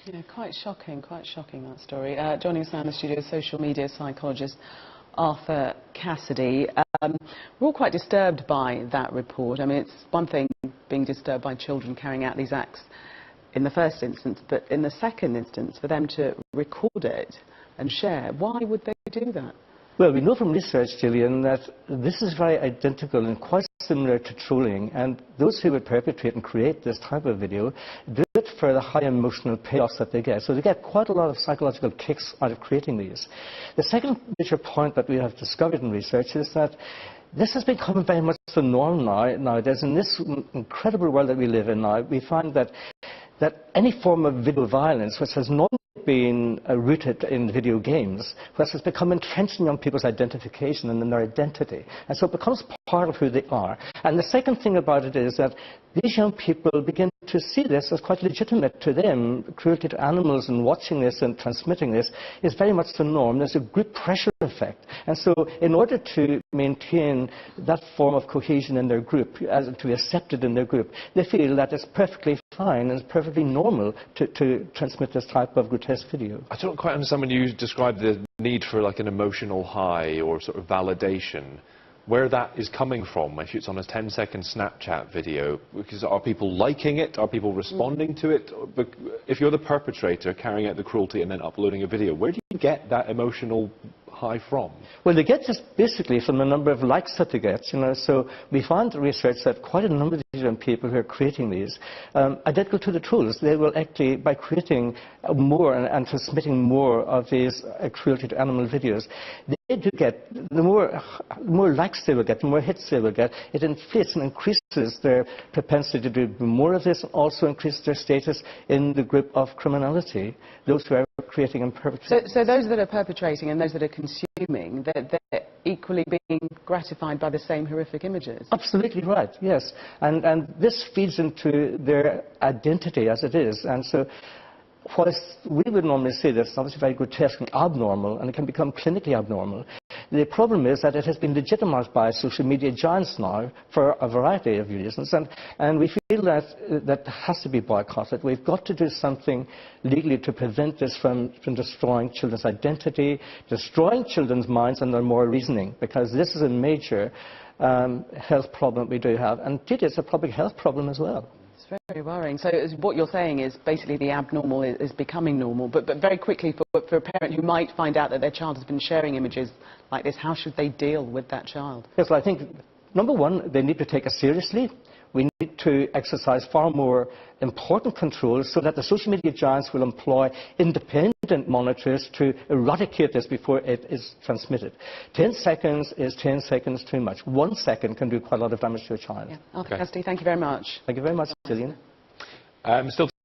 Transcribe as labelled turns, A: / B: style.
A: Yeah, quite shocking, that story. Joining us now in the studio is social media psychologist Arthur Cassidy. We're all quite disturbed by that report. I mean, it's one thing being disturbed by children carrying out these acts in the first instance, but in the second instance, for them to record it and share, why would they do that?
B: Well, we know from research, Gillian, that this is very identical and quite similar to trolling, and those who would perpetrate and create this type of video do it for the high emotional payoffs that they get. So they get quite a lot of psychological kicks out of creating these. The second major point that we have discovered in research is that this has become very much the norm nowadays. In this incredible world that we live in now, we find that any form of video violence, which has normally been rooted in video games, which has become entrenched in young people's identification and in their identity. And so it becomes part of who they are. And the second thing about it is that these young people begin to see this as quite legitimate to them. Cruelty to animals and watching this and transmitting this is very much the norm. There's a group pressure effect. And so in order to maintain that form of cohesion in their group, to be accepted in their group, they feel that it's perfectly fine and it's perfectly normal to transmit this type of grotesque video.
C: I don't quite understand when you describe the need for like an emotional high or sort of validation, where that is coming from. If it's on a 10-second Snapchat video, because are people liking it? Are people responding to it? If you're the perpetrator carrying out the cruelty and then uploading a video, where do you get that emotional high from?
B: Well, they get this basically from the number of likes that they get, you know. So we found in research that quite a number of these young people who are creating these, identical to the trolls, they will actually, by creating more and transmitting more of these cruelty to animal videos, they do get, the more likes they will get, the more hits they will get, it inflates and increases their propensity to do more of this, and also increases their status in the group of criminality, those who are creating and perpetrating.
A: So those that are perpetrating and those that are consuming, they're equally being gratified by the same horrific images?
B: Absolutely right, yes. And this feeds into their identity as it is. And so whilst we would normally say this is obviously very grotesque and abnormal, and it can become clinically abnormal, the problem is that it has been legitimized by social media giants now for a variety of reasons, and we feel that has to be boycotted. We've got to do something legally to prevent this from destroying children's identity, destroying children's minds and their moral reasoning, because this is a major health problem we do have, and indeed it's a public health problem as well.
A: It's very worrying. So what you're saying is basically the abnormal is becoming normal, but very quickly for a parent who might find out that their child has been sharing images like this, how should they deal with that child?
B: Yes, well, I think, number one, they need to take it seriously. We need to exercise far more important controls so that the social media giants will employ independent monitors to eradicate this before it is transmitted. 10 seconds is 10 seconds too much. 1 second can do quite a lot of damage to a child.
A: Yeah. Arthur Cassidy, thank you very much.
B: Thank you very much, Gillian.
C: Still